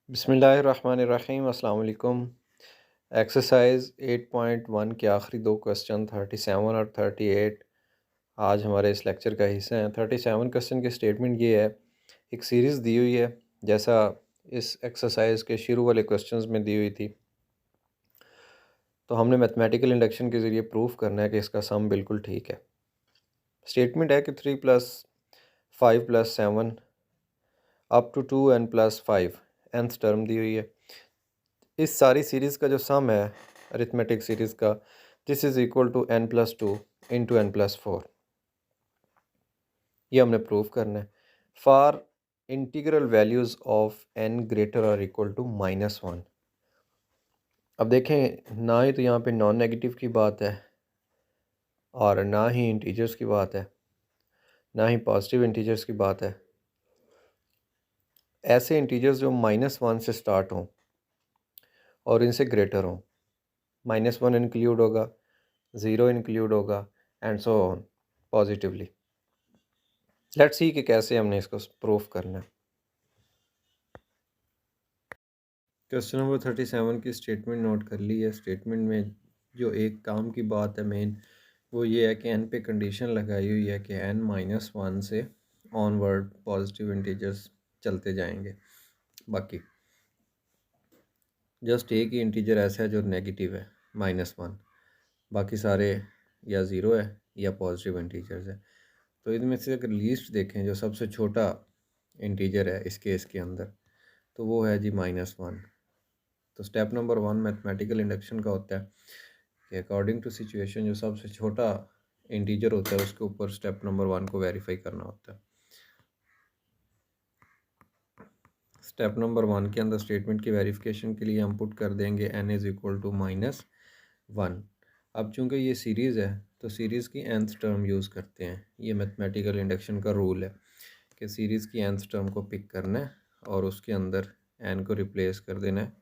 बिस्मिल्लाहिर्रहमानिर्रहीम अस्सलाम वालेकुम। एक्सरसाइज 8.1 के आखिरी दो क्वेश्चन 37 और 38 आज हमारे इस लेक्चर का हिस्सा हैं। 37 क्वेश्चन की स्टेटमेंट ये है, एक सीरीज़ दी हुई है जैसा इस एक्सरसाइज के शुरू वाले क्वेश्चंस में दी हुई थी। तो हमने मैथमेटिकल इंडक्शन के ज़रिए प्रूफ करना है कि इसका सम बिल्कुल ठीक है। स्टेटमेंट है कि 3 + 5 + 7 up to 2n + 5 nth term दी हुई है। इस सारी सीरीज़ का जो सम है अरिथमेटिक सीरीज़ का, this is equal to n+2 into n+4। ये हमने प्रूव करना है। For integral values of n greater or equal to -1। अब देखें, ना ही तो यहाँ पे नॉन नेगेटिव की बात है और ना ही इंटीजर्स की बात है, ना ही पॉजिटिव इंटीजर्स की बात है। ऐसे इंटीजर्स जो -1 से स्टार्ट हों और इनसे ग्रेटर हों, -1 इंक्लूड होगा, 0 इंक्लूड होगा and so on positively. Let's see कि कैसे हमने इसको प्रूफ करना है। क्वेश्चन नंबर 37 की स्टेटमेंट नोट कर ली है। स्टेटमेंट में जो एक काम की बात है मेन, वो ये है कि n पे कंडीशन लगाई हुई है कि n-1 से ऑनवर्ड पॉजिटिव इंटीजर्स चलते जाएंगे। बाकी जस्ट एक ही इंटीजर ऐसा है जो नेगेटिव है, -1। बाकी सारे या ज़ीरो है या पॉजिटिव इंटीजर्स है। तो इनमें से अगर लीस्ट देखें, जो सबसे छोटा इंटीजर है इस केस के अंदर, तो वो है जी -1। तो स्टेप नंबर 1 मैथमेटिकल इंडक्शन का होता है कि अकॉर्डिंग टू सिचुएशन जो सबसे छोटा इंटीजर होता है उसके ऊपर स्टेप नंबर 1 को वेरीफाई करना होता है। स्टेप नंबर 1 के अंदर स्टेटमेंट की वेरिफिकेशन के लिए हम पुट कर देंगे n इज़ इक्वल टू -1। अब चूंकि ये सीरीज़ है तो सीरीज़ की nth टर्म यूज़ करते हैं। ये मैथमेटिकल इंडक्शन का रूल है कि सीरीज़ की nth टर्म को पिक करना है और उसके अंदर n को रिप्लेस कर देना है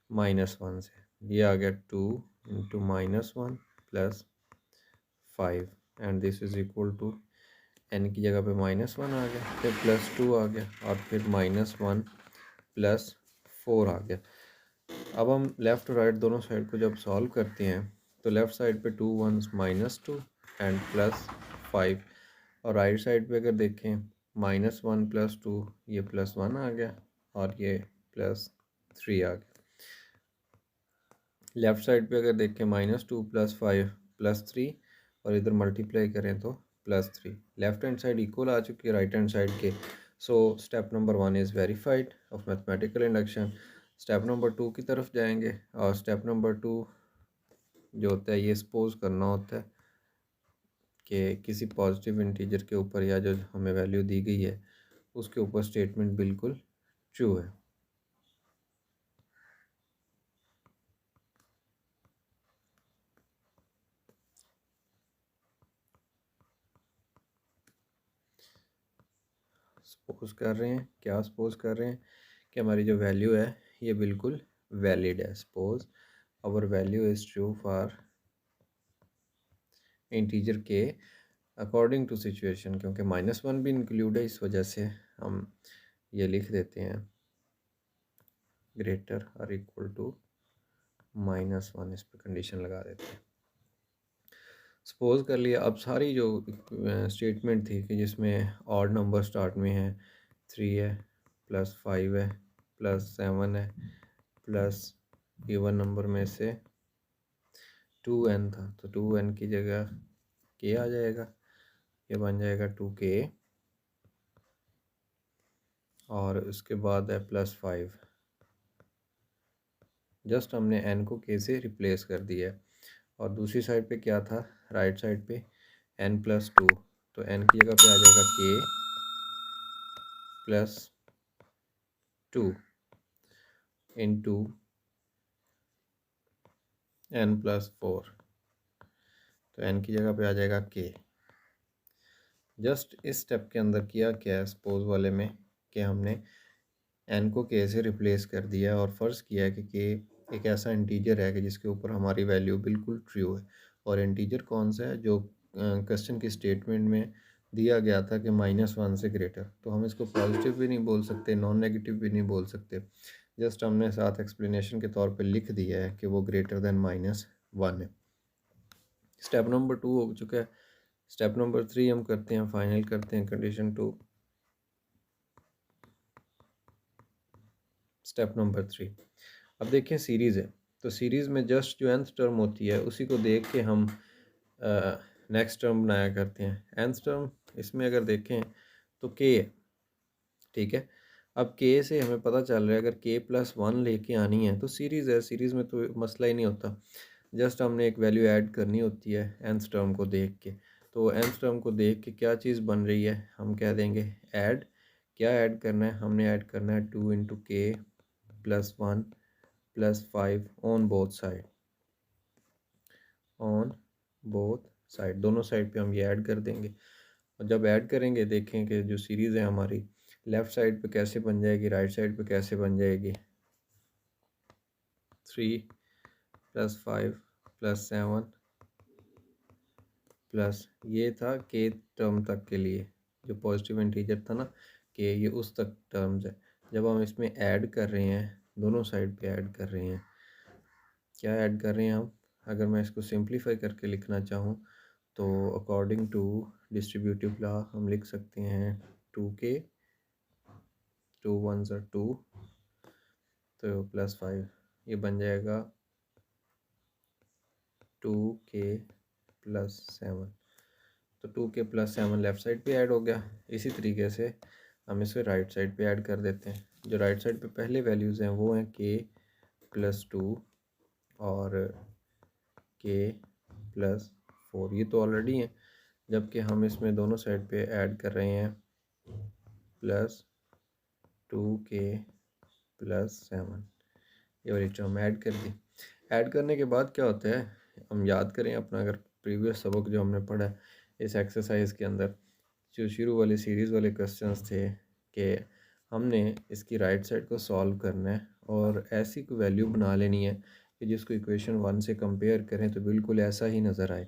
-1 से। ये आ गया 2 into -1 plus 5 and this is equal to n की जगह पे -1 आ गया, फिर +2 आ गया और फिर -1 प्लस 4 आ गया। अब हम लेफ़्ट और राइट दोनों साइड को जब सॉल्व करते हैं तो लेफ़्ट साइड पे 2 1s -2 एंड +5, और राइट साइड पे अगर देखें -1 +2, ये +1 आ गया और ये +3 आ गया। लेफ़्ट साइड पे अगर देखें -2 + 5 +3 और इधर मल्टीप्लाई करें तो +3। लेफ़्ट हैंड साइड इक्वल आ चुकी है राइट हैंड साइड के। So step number 1 is verified of mathematical induction. Step number 2 की तरफ जाएंगे और स्टेप नंबर 2 जो होता है ये सपोज करना होता है कि किसी पॉजिटिव इंटीजर के ऊपर या जो हमें वैल्यू दी गई है उसके ऊपर स्टेटमेंट बिल्कुल ट्रू है। सपोज कर रहे हैं, क्या सपोज कर रहे हैं कि हमारी जो वैल्यू है ये बिल्कुल वैलिड है। Suppose our value is true for integer के अकॉर्डिंग टू सिचुएशन, क्योंकि -1 भी इंक्लूड है इस वजह से हम ये लिख देते हैं ग्रेटर और इक्वल टू -1, इस पर कंडीशन लगा देते हैं। सपोज कर लिया। अब सारी जो स्टेटमेंट थी कि जिसमें ऑड नंबर स्टार्ट में है, 3 है +5 है +7 है प्लस इवन नंबर में से 2n था, तो 2n की जगह k आ जाएगा, ये बन जाएगा 2k और उसके बाद है +5। जस्ट हमने n को k से रिप्लेस कर दिया है और दूसरी साइड पे क्या था, राइट साइड पे n+2, तो n की जगह पे आ जाएगा k +2 इंटू n+4, तो n की जगह पे आ जाएगा k। जस्ट इस स्टेप के अंदर किया क्या है सपोज वाले में कि हमने n को k से रिप्लेस कर दिया और फ़र्ज़ किया है कि k एक ऐसा इंटीजर है कि जिसके ऊपर हमारी वैल्यू बिल्कुल ट्रू है। और इंटीजर कौन सा है, जो क्वेश्चन की स्टेटमेंट में दिया गया था कि -1 से ग्रेटर, तो हम इसको पॉजिटिव भी नहीं बोल सकते, नॉन नेगेटिव भी नहीं बोल सकते। जस्ट हमने साथ एक्सप्लेनेशन के तौर पे लिख दिया है कि वो ग्रेटर देन -1 है। स्टेप नंबर 2 हो चुका है। स्टेप नंबर 3 हम करते हैं, फाइनल करते हैं कंडीशन 2। स्टेप नंबर 3, अब देखें सीरीज़ है, तो सीरीज़ में जस्ट जो nth टर्म होती है उसी को देख के हम नेक्स्ट टर्म बनाया करते हैं। nth टर्म इसमें अगर देखें तो k है, ठीक है। अब k से हमें पता चल रहा है अगर k+1 लेके आनी है तो सीरीज़ है, सीरीज़ में तो मसला ही नहीं होता। जस्ट हमने एक वैल्यू ऐड करनी होती है nth टर्म को देख के। तो nth टर्म को देख के क्या चीज़ बन रही है, हम कह देंगे ऐड। क्या ऐड करना है, हमने ऐड करना है 2 × k+1 +5 on both side, on both side, दोनों साइड पे हम ये ऐड कर देंगे। और जब ऐड करेंगे देखें कि जो सीरीज़ है हमारी लेफ़्ट साइड पे कैसे बन जाएगी, राइट साइड पे कैसे बन जाएगी। 3 + 5 + 7 प्लस ये था के टर्म तक के लिए, जो पॉजिटिव इंटीजर था ना के, ये उस तक टर्म्स है। जब हम इसमें ऐड कर रहे हैं, दोनों साइड पे ऐड कर रहे हैं, क्या ऐड कर रहे हैं हम, अगर मैं इसको सिंप्लीफाई करके लिखना चाहूँ तो अकॉर्डिंग टू डिस्ट्रीब्यूटिव लॉ हम लिख सकते हैं 2k, 2 1s are 2, तो +5 ये बन जाएगा 2k + 7। तो 2k + 7 लेफ़्ट साइड पे ऐड हो गया। इसी तरीके से हम इसे राइट साइड पे ऐड कर देते हैं। जो राइट साइड पे पहले वैल्यूज़ हैं वो हैं k + 2 और k + 4, ये तो ऑलरेडी हैं, जबकि हम इसमें दोनों साइड पे ऐड कर रहे हैं +2k + 7, ये वाली टर्म ऐड कर दी। ऐड करने के बाद क्या होता है, हम याद करें अपना अगर प्रीवियस सबक जो हमने पढ़ा है इस एक्सरसाइज के अंदर, जो शुरू वाले सीरीज़ वाले क्वेश्चंस थे कि हमने इसकी राइट साइड को सॉल्व करना है और ऐसी कोई वैल्यू बना लेनी है कि जिसको इक्वेशन 1 से कंपेयर करें तो बिल्कुल ऐसा ही नज़र आए।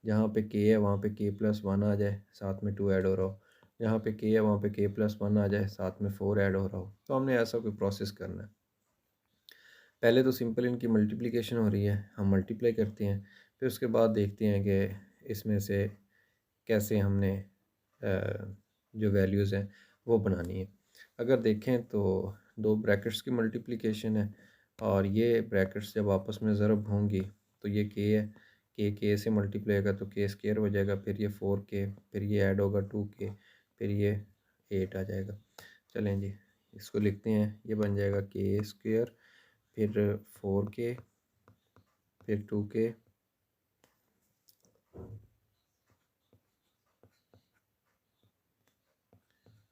जहाँ पे k है वहाँ पे k+1 आ जाए, साथ में 2 ऐड हो रहा हो। जहाँ पे k है वहाँ पे k+1 आ जाए, साथ में 4 ऐड हो रहा हो। तो हमने ऐसा कोई प्रोसेस करना है। पहले तो सिंपल इनकी मल्टीप्लिकेशन हो रही है, हम मल्टीप्लाई करते हैं, फिर उसके बाद देखते हैं कि इसमें से कैसे हमने जो वैल्यूज़ हैं वो बनानी है। अगर देखें तो दो ब्रैकेट्स की मल्टीप्लिकेशन है और ये ब्रैकेट्स जब आपस में ज़रब होंगी तो ये k है, k से मल्टीप्लाई होगा तो k² हो जाएगा, फिर ये 4k, फिर ये ऐड होगा 2k, फिर ये 8 आ जाएगा। चलें जी, इसको लिखते हैं, ये बन जाएगा k², फिर 4k, फिर 2k,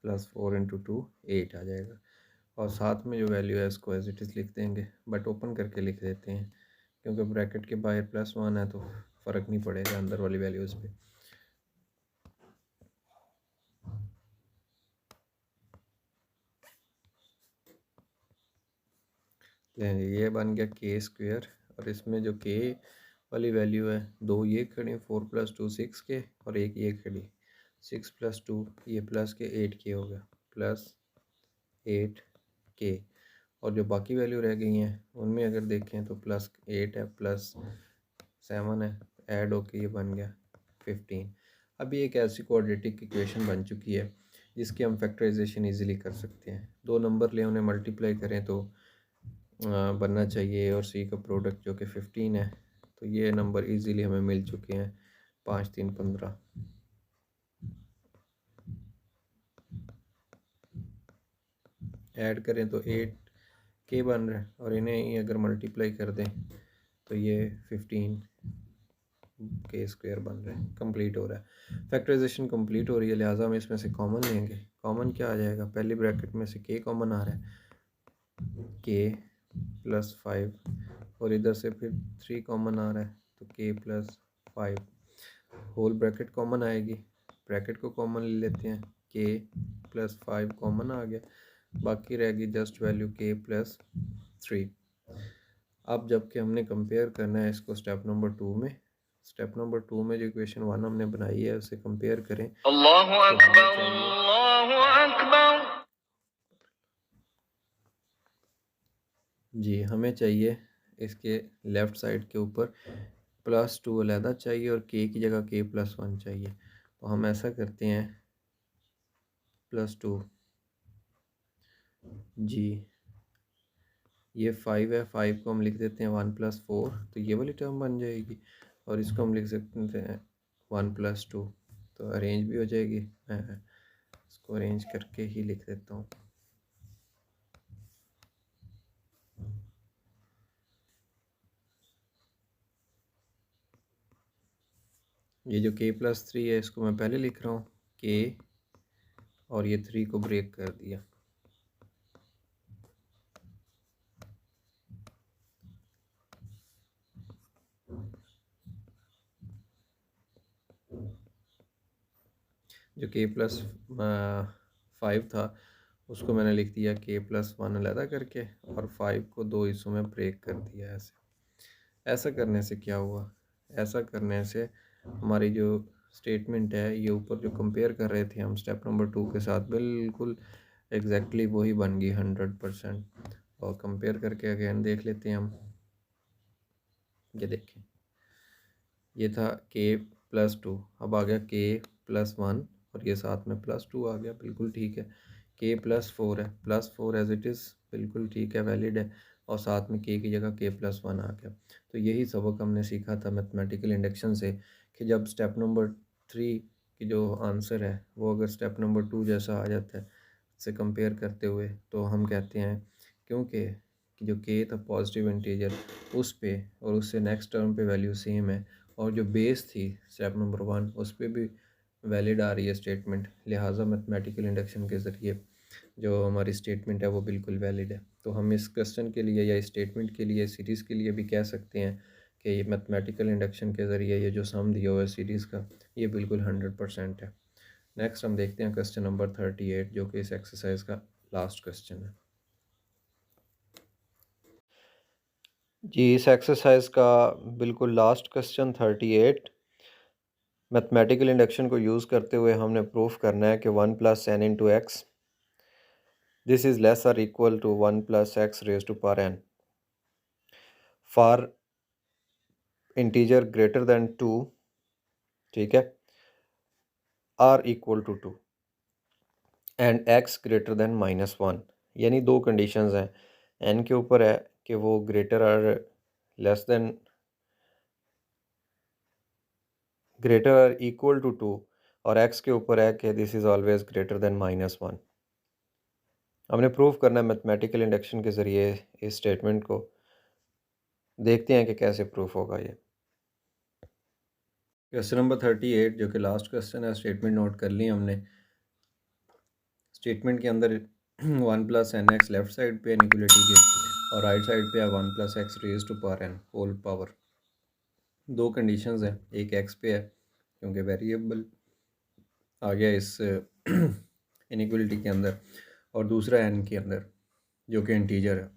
+4 × 2 8 आ जाएगा। और साथ में जो वैल्यू है इसको एज इट इज़ लिख देंगे, बट ओपन करके लिख देते हैं क्योंकि ब्रैकेट के बाहर +1 है तो फ़र्क नहीं पड़ेगा अंदर वाली वैल्यूज़ पे। ये बन गया k² और इसमें जो k वाली वैल्यू है, दो ये खड़ी 4 + 2 6k और एक ये खड़ी 6 + 2 ये प्लस के 8k हो गया, +8k। और जो बाकी वैल्यू रह गई हैं उनमें अगर देखें तो +8 है, +7 है, ऐड होके ये बन गया 15। अभी एक ऐसी क्वाड्रेटिक इक्वेशन बन चुकी है जिसकी हम फैक्टराइजेशन इजीली कर सकते हैं। दो नंबर ले उन्हें मल्टीप्लाई करें तो बनना चाहिए और सी का प्रोडक्ट जो कि 15 है, तो ये नंबर इजीली हमें मिल चुके हैं, 5 3 15। ऐड करें तो 8k बन रहा है और इन्हें ही अगर मल्टीप्लाई कर दें तो ये 15k² बन रहा है, कंप्लीट हो रहा है। फैक्टराइजेशन कंप्लीट हो रही है, लिहाजा हम इसमें से कॉमन लेंगे। कॉमन क्या आ जाएगा, पहली ब्रैकेट में से k कॉमन आ रहा है, k + 5 और इधर से फिर 3 कॉमन आ रहा है तो k + 5, होल ब्रैकेट कॉमन आएगी, ब्रैकेट को कॉमन ले लेते हैं, k + 5 कॉमन आ गया, बाकी रहेगी जस्ट वैल्यू k + 3। अब जबकि हमने कंपेयर करना है इसको स्टेप नंबर 2 में, स्टेप नंबर 2 में जो इक्वेशन 1 हमने बनाई है उसे कंपेयर करें अल्लाहु तो हमें अकबर, चाहिए अल्लाहु अकबर। जी, हमें चाहिए इसके लेफ़्ट साइड के ऊपर +2 अलहदा चाहिए और k की जगह k+1 चाहिए। तो हम ऐसा करते हैं +2 जी, ये 5 है, 5 को हम लिख देते हैं 1+4 तो ये वाली टर्म बन जाएगी और इसको हम लिख सकते हैं 1+2 तो अरेंज भी हो जाएगी। मैं इसको अरेंज करके ही लिख देता हूँ। ये जो k+3 है इसको मैं पहले लिख रहा हूँ k और ये 3 को ब्रेक कर दिया। जो k+5 था उसको मैंने लिख दिया k+1 अलहदा करके और 5 को दो हिस्सों में ब्रेक कर दिया। ऐसा करने से क्या हुआ, ऐसा करने से हमारी जो स्टेटमेंट है ये ऊपर जो कंपेयर कर रहे थे हम स्टेप नंबर 2 के साथ बिल्कुल एग्जैक्टली वही बन गई 100%। और कंपेयर करके अगेन देख लेते हैं हम। ये देखें, ये था k+2, अब आ गया k+1 और ये साथ में +2 आ गया, बिल्कुल ठीक है। k+4 है, +4 एज इट इज़ बिल्कुल ठीक है, वैलिड है और साथ में k की जगह k+1 आ गया। तो यही सबक हमने सीखा था मैथमेटिकल इंडक्शन से कि जब स्टेप नंबर 3 की जो आंसर है वो अगर स्टेप नंबर 2 जैसा आ जाता है से कंपेयर करते हुए तो हम कहते हैं क्योंकि कि जो k था पॉजिटिव इंटीजर उस पे और उससे नेक्स्ट टर्म पे वैल्यू सेम है और जो बेस थी स्टेप नंबर 1 उस पर भी वैलिड आ रही है स्टेटमेंट, लिहाजा मैथमेटिकल इंडक्शन के ज़रिए जो हमारी स्टेटमेंट है वो बिल्कुल वैलिड है। तो हम इस क्वेश्चन के लिए या स्टेटमेंट के लिए सीरीज़ के लिए भी कह सकते हैं कि ये मैथमेटिकल इंडक्शन के ज़रिए ये जो सम दिया हुआ है सीरीज़ का ये बिल्कुल 100% है। नेक्स्ट हम देखते हैं क्वेश्चन नंबर 38 जो कि इस एक्सरसाइज का लास्ट क्वेश्चन है। जी, इस एक्सरसाइज का बिल्कुल लास्ट क्वेश्चन 38 मैथमेटिकल इंडक्शन को यूज़ करते हुए हमने प्रूफ करना है कि 1 + n × x this is less or equal to 1 + x raise to power n for integer greater than 2, ठीक है, r equal to 2 and x greater than -1। यानी दो कंडीशंस हैं, n के ऊपर है कि वो ग्रेटर और less than greater or equal to 2 और x के ऊपर है कि this is always greater than -1। हमने प्रूफ करना है मैथमेटिकल इंडक्शन के ज़रिए इस स्टेटमेंट को। देखते हैं कि कैसे प्रूफ होगा ये। क्वेश्चन नंबर 38 जो कि लास्ट क्वेश्चन है, स्टेटमेंट नोट कर ली हमने। स्टेटमेंट के अंदर 1 + n x लेफ्ट साइड पे इनइक्वलिटी के और राइट साइड पे है 1 + x raise to power n whole power. दो कंडीशंस हैं, एक x पे है क्योंकि वेरिएबल आ गया इस इनइक्वलिटी के अंदर और दूसरा n के अंदर जो कि इंटीजर है।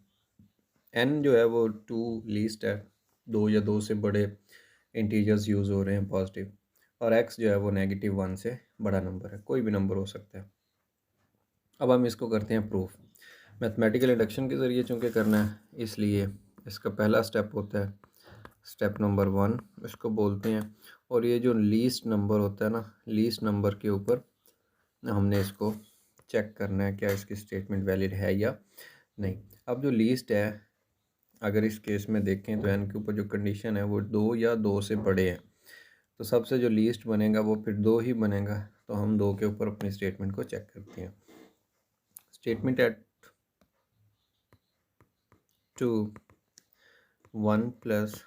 n जो है वो 2 लीस्ट है, 2 या 2 से बड़े इंटीजर्स यूज़ हो रहे हैं पॉजिटिव, और x जो है वो -1 से बड़ा नंबर है, कोई भी नंबर हो सकता है। अब हम इसको करते हैं प्रूफ मैथमेटिकल इंडक्शन के ज़रिए चूँकि करना है, इसलिए इसका पहला स्टेप होता है स्टेप नंबर 1 इसको बोलते हैं। और ये जो लीस्ट नंबर होता है ना, लीस्ट नंबर के ऊपर हमने इसको चेक करना है क्या इसकी स्टेटमेंट वैलिड है या नहीं। अब जो लीस्ट है अगर इस केस में देखें तो n के ऊपर जो कंडीशन है वो 2 या 2 से बड़े हैं, तो सबसे जो लीस्ट बनेगा वो फिर 2 ही बनेगा। तो हम 2 के ऊपर अपनी स्टेटमेंट को चेक करते हैं। स्टेटमेंट एट 2 1 +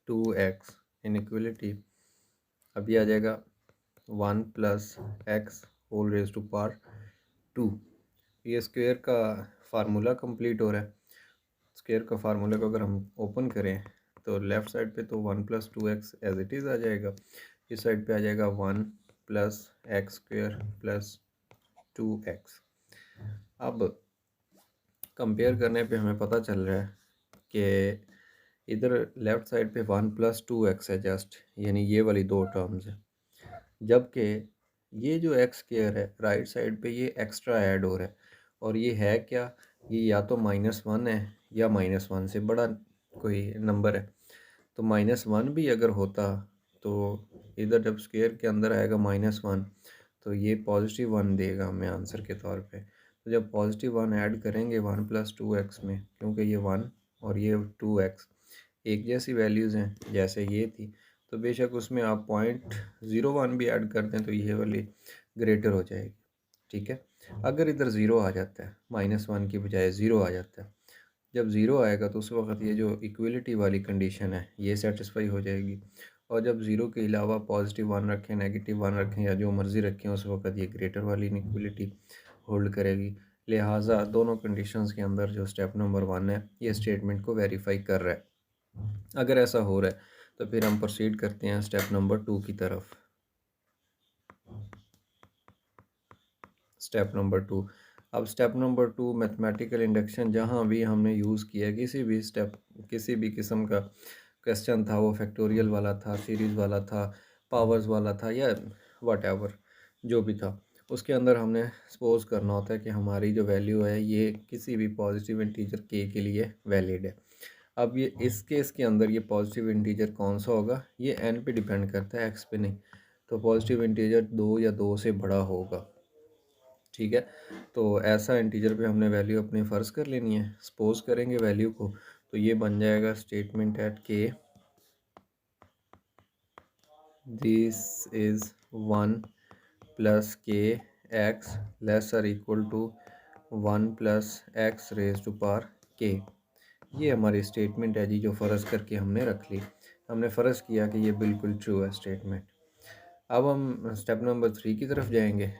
2x इनइक्वलिटी, अब ये आ जाएगा 1 + x whole raise to power 2। ये स्क्वायर का फार्मूला कंप्लीट हो रहा है। स्क्वायर का फार्मूला को अगर हम ओपन करें तो लेफ़्ट साइड पे तो 1 + 2x एज इट इज़ आ जाएगा, इस साइड पे आ जाएगा 1 + x² + 2x। अब कंपेयर करने पे हमें पता चल रहा है कि इधर लेफ़्ट साइड पे 1 + 2x है जस्ट, यानी ये वाली दो टर्म्स है, जबकि ये जो x² है राइट साइड पे ये एक्स्ट्रा ऐड हो रहा है। और ये है क्या, ये या तो -1 है या -1 से बड़ा कोई नंबर है। तो -1 भी अगर होता तो इधर जब स्क्वायर के अंदर आएगा -1 तो ये +1 देगा हमें आंसर के तौर पे। तो जब +1 ऐड करेंगे 1 + 2x में, क्योंकि ये 1 और ये 2x एक जैसी वैल्यूज़ हैं जैसे ये थी, तो बेशक उसमें आप 0.01 भी ऐड कर दें तो ये वाली ग्रेटर हो जाएगी। ठीक है, अगर इधर ज़ीरो आ जाता है, -1 की बजाय ज़ीरो आ जाता है, जब ज़ीरो आएगा तो उस वक्त ये जो इक्वलिटी वाली कंडीशन है ये सेटिस्फाई हो जाएगी। और जब ज़ीरो के अलावा +1 रखें, -1 रखें या जो मर्ज़ी रखें, उस वक्त ये ग्रेटर वाली इक्वलिटी होल्ड करेगी। लिहाजा दोनों कंडीशंस के अंदर जो स्टेप नंबर 1 है ये स्टेटमेंट को वेरीफाई कर रहा है। अगर ऐसा हो रहा है तो फिर हम प्रोसीड करते हैं स्टेप नंबर 2 की तरफ। स्टेप नंबर 2, अब स्टेप नंबर 2 मैथमेटिकल इंडक्शन जहाँ भी हमने यूज़ किया किसी भी किस्म का क्वेश्चन था, वो फैक्टोरियल वाला था, सीरीज़ वाला था, पावर्स वाला था या व्हाटएवर जो भी था, उसके अंदर हमने सपोज करना होता है कि हमारी जो वैल्यू है ये किसी भी पॉजिटिव इंटीजर के लिए वैलिड है। अब ये इस केस के अंदर ये पॉजिटिव इंटीजर कौन सा होगा, ये एन पे डिपेंड करता है, एक्स पे नहीं। तो पॉजिटिव इंटीजर 2 या 2 से बड़ा होगा। ठीक है, तो ऐसा इंटीजर पे हमने वैल्यू अपने फ़र्ज़ कर लेनी है, सपोज करेंगे वैल्यू को, तो ये बन जाएगा statement at k this is 1 + k x lesser equal to 1 + x raise to power k. ये हमारी स्टेटमेंट है जी, जो फ़र्ज़ करके हमने रख ली। हमने फ़र्ज़ किया कि ये बिल्कुल ट्रू है स्टेटमेंट। अब हम स्टेप नंबर 3 की तरफ जाएंगे।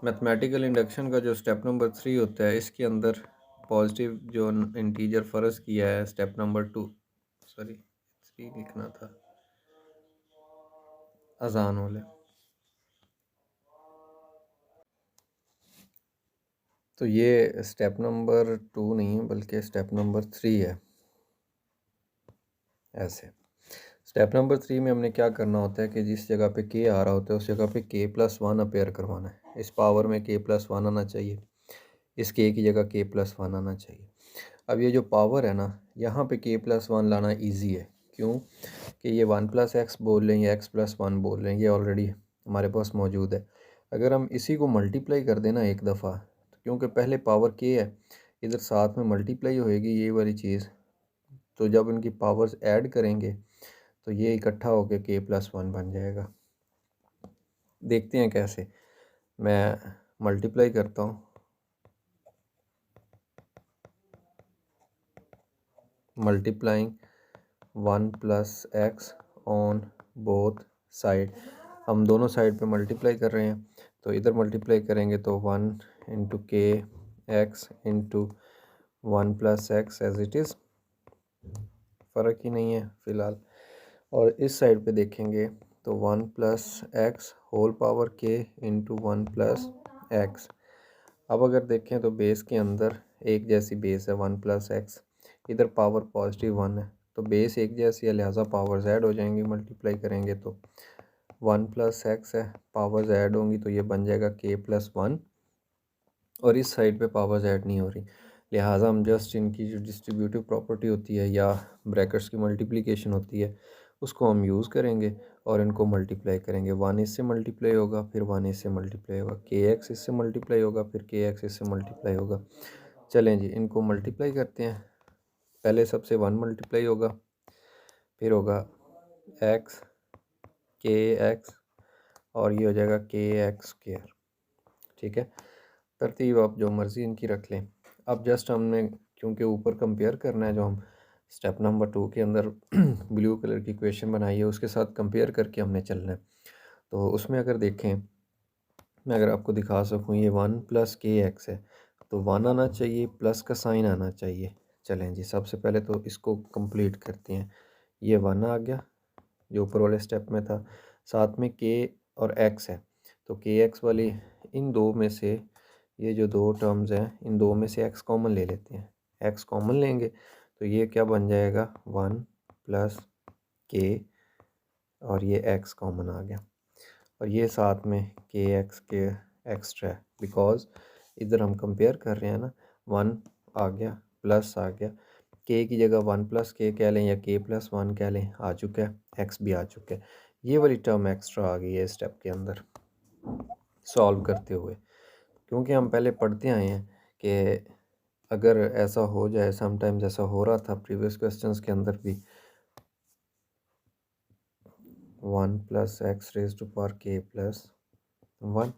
मैथमेटिकल इंडक्शन का जो स्टेप नंबर 3 होता है, इसके अंदर पॉजिटिव जो इंटीजर फ़र्ज़ किया है स्टेप नंबर 2, सॉरी 3 लिखना था, अजान वाले। तो ये स्टेप नंबर 2 नहीं है बल्कि स्टेप नंबर 3 है। ऐसे स्टेप नंबर 3 में हमने क्या करना होता है कि जिस जगह पे के आ रहा होता है उस जगह पे k+1 अपेयर करवाना है। इस पावर में k+1 आना चाहिए, इस के की जगह k+1 आना चाहिए। अब ये जो पावर है ना, यहाँ पे k+1 लाना इजी है। क्यों कि ये 1 + x बोल लें या x+1 बोल लें, ये ऑलरेडी हमारे पास मौजूद है। अगर हम इसी को मल्टीप्लाई कर देना एक दफ़ा, तो क्योंकि पहले पावर k है, इधर साथ में मल्टीप्लाई होएगी ये वाली चीज़, तो जब इनकी पावर्स ऐड करेंगे तो ये इकट्ठा होकर k+1 बन जाएगा। देखते हैं कैसे। मैं मल्टीप्लाई करता हूँ, multiplying 1 + x on both side. हम दोनों साइड पे मल्टीप्लाई कर रहे हैं, तो इधर मल्टीप्लाई करेंगे तो 1 × k x × 1 + x as it is, फ़र्क ही नहीं है फ़िलहाल। और इस साइड पे देखेंगे तो 1 + x whole power k × 1 + x। अब अगर देखें तो बेस के अंदर एक जैसी बेस है 1 + x, इधर पावर +1 है, तो बेस एक जैसी है, लिहाजा पावर्स ऐड हो जाएंगी। मल्टीप्लाई करेंगे तो 1 + x है, पावर्स ऐड होंगी तो ये बन जाएगा k+1, और इस साइड पे पावर्स ऐड नहीं हो रही, लिहाजा हम जस्ट इनकी जो डिस्ट्रीब्यूटिव प्रॉपर्टी होती है या ब्रैकेट्स की मल्टीप्लिकेशन होती है उसको हम यूज़ करेंगे और इनको मल्टीप्लाई करेंगे। 1 इससे मल्टीप्लाई होगा, फिर 1 इससे मल्टीप्लाई होगा, kx इससे मल्टीप्लाई होगा, फिर kx इससे मल्टीप्लाई होगा। चलें जी, इनको मल्टीप्लाई करते हैं। पहले सबसे 1 मल्टीप्लाई होगा, फिर होगा x kx, और ये हो जाएगा kx²। ठीक है, तरतीब आप जो मर्ज़ी इनकी रख लें। अब जस्ट हमने क्योंकि ऊपर कंपेयर करना है, जो हम स्टेप नंबर 2 के अंदर ब्लू कलर की इक्वेशन बनाई है उसके साथ कंपेयर करके हमने चलना है। तो उसमें अगर देखें, मैं अगर आपको दिखा सकूं, ये 1 + kx है, तो 1 आना चाहिए, प्लस का साइन आना चाहिए। चलें जी, सबसे पहले तो इसको कंप्लीट करते हैं। ये 1 आ गया जो ऊपर वाले स्टेप में था, साथ में k और x है, तो kx वाली इन दो में से, ये जो दो टर्म्स हैं इन दो में से x कॉमन ले लेते हैं। x कॉमन लेंगे तो ये क्या बन जाएगा, 1 + k, और ये x कॉमन आ गया, और ये साथ में kx के एक्स्ट्रा है, बिकॉज इधर हम कंपेयर कर रहे हैं ना, 1 आ गया प्लस आ गया, के की जगह 1 प्लस के कह लें या के प्लस 1 कह लें, आ चुका है, एक्स भी आ चुका है। ये वाली टर्म एक्स्ट्रा आ गई है स्टेप के अंदर सॉल्व करते हुए, क्योंकि हम पहले पढ़ते आए हैं कि अगर ऐसा हो जाए, समटाइम्स ऐसा हो रहा था प्रीवियस क्वेश्चंस के अंदर भी, 1 plus x raise to power k plus 1।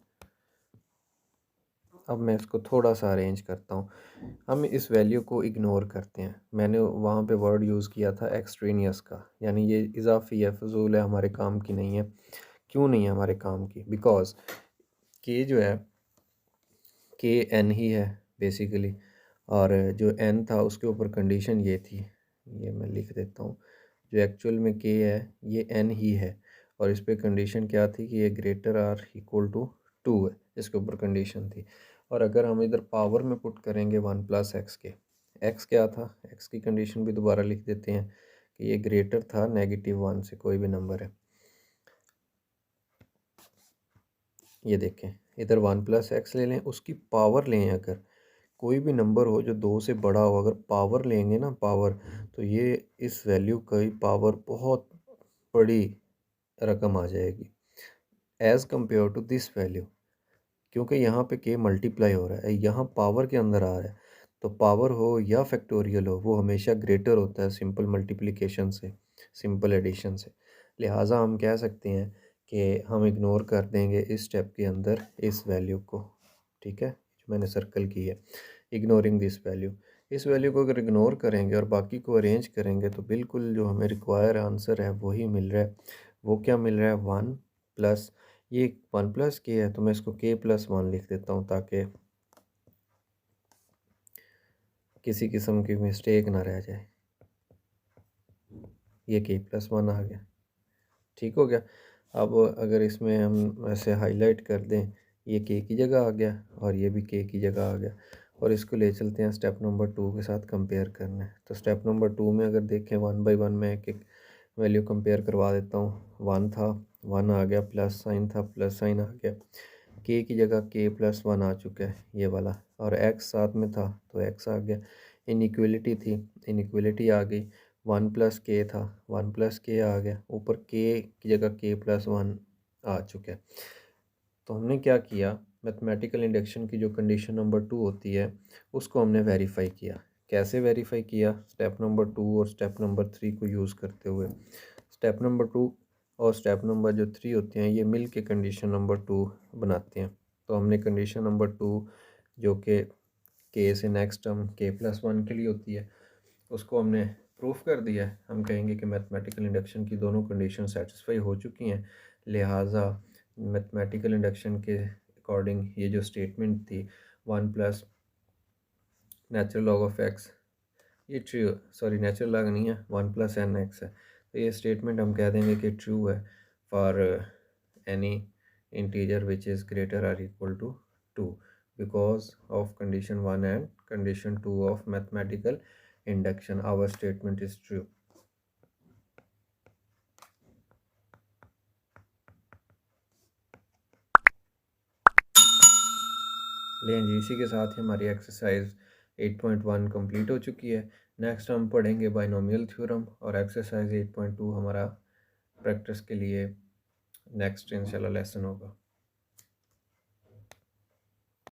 अब मैं इसको थोड़ा सा अरेंज करता हूँ। हम इस वैल्यू को इग्नोर करते हैं। मैंने वहाँ पे वर्ड यूज़ किया था एक्सट्रेनियस का, यानी ये इजाफी है, फजूल है, हमारे काम की नहीं है। क्यों नहीं है हमारे काम की? बिकॉज के जो है, के एन ही है बेसिकली, और जो एन था उसके ऊपर कंडीशन ये थी, ये मैं लिख देता हूँ, जो एक्चुअल में के है ये एन ही है, और इस पर कंडीशन क्या थी कि ये ग्रेटर आर इक्वल टू 2 है, इसके ऊपर कंडीशन थी। और अगर हम इधर पावर में पुट करेंगे 1 प्लस एक्स के, एक्स क्या था, एक्स की कंडीशन भी दोबारा लिख देते हैं कि ये ग्रेटर था -1 से, कोई भी नंबर है। ये देखें इधर 1 प्लस एक्स ले लें, उसकी पावर लें, अगर कोई भी नंबर हो जो 2 से बड़ा हो, अगर पावर लेंगे ना पावर, तो ये इस वैल्यू की पावर बहुत बड़ी रकम आ जाएगी as compare to this value, क्योंकि यहाँ पे के मल्टीप्लाई हो रहा है, यहाँ पावर के अंदर आ रहा है। तो पावर हो या फैक्टोरियल हो, वो हमेशा ग्रेटर होता है सिंपल मल्टीप्लिकेशन से, सिंपल एडिशन से। लिहाजा हम कह सकते हैं कि हम इग्नोर कर देंगे इस स्टेप के अंदर इस वैल्यू को, ठीक है, जो मैंने सर्कल की है, इग्नोरिंग दिस वैल्यू। इस वैल्यू को अगर इग्नोर करेंगे और बाकी को अरेंज करेंगे तो बिल्कुल जो हमें रिक्वायर आंसर है वही मिल रहा है। वो क्या मिल रहा है, 1 प्लस, ये 1 प्लस के है तो मैं इसको के प्लस 1 लिख देता हूँ ताकि किसी किस्म की मिस्टेक ना रह जाए। ये के प्लस 1 आ गया, ठीक हो गया। अब अगर इसमें हम ऐसे हाईलाइट कर दें, ये के की जगह आ गया और ये भी के की जगह आ गया, और इसको ले चलते हैं स्टेप नंबर 2 के साथ कंपेयर करना है। तो स्टेप नंबर 2 में अगर देखें 1 बाई 1 में एक एक वैल्यू कंपेयर करवा देता हूँ। 1 था, 1 आ गया, प्लस साइन था, प्लस साइन आ गया, के की जगह के प्लस 1 आ चुका है ये वाला, और एक्स साथ में था तो एक्स आ गया। इनइक्वलिटी थी, इनइक्वलिटी आ गई। 1 प्लस के था, 1 प्लस के आ गया, ऊपर के की जगह के प्लस 1 आ चुका है। तो हमने क्या किया, मैथमेटिकल इंडक्शन की जो कंडीशन नंबर 2 होती है उसको हमने वेरीफाई किया। कैसे वेरीफाई किया? स्टेप नंबर 2 और स्टेप नंबर 3 को यूज़ करते हुए। स्टेप नंबर 2 और स्टेप नंबर जो 3 होते हैं ये मिल के कंडीशन नंबर 2 बनाते हैं। तो हमने कंडीशन नंबर 2, जो कि के से नेक्स्ट टर्म के प्लस 1 के लिए होती है, उसको हमने प्रूफ कर दिया है। हम कहेंगे कि मैथमेटिकल इंडक्शन की दोनों कंडीशन सेटिस्फाई हो चुकी हैं, लिहाजा मैथमेटिकल इंडक्शन के अकॉर्डिंग ये जो स्टेटमेंट थी 1 plus natural log of x, ये ट्रू, सॉरी नेचुरल लॉग नहीं है, 1 प्लस एन एक्स है, तो ये स्टेटमेंट हम कह देंगे कि ट्रू है for any integer which is greater or equal to 2 because of condition 1 and condition 2 of mathematical induction, our statement is true. लेकिन जी इसी के साथ ही हमारी एक्सरसाइज 8.1 कंप्लीट हो चुकी है। नेक्स्ट हम पढ़ेंगे बाइनोमियल थ्योरम, और एक्सरसाइज 8.2 हमारा प्रैक्टिस के लिए नेक्स्ट इंशाल्लाह लेसन होगा।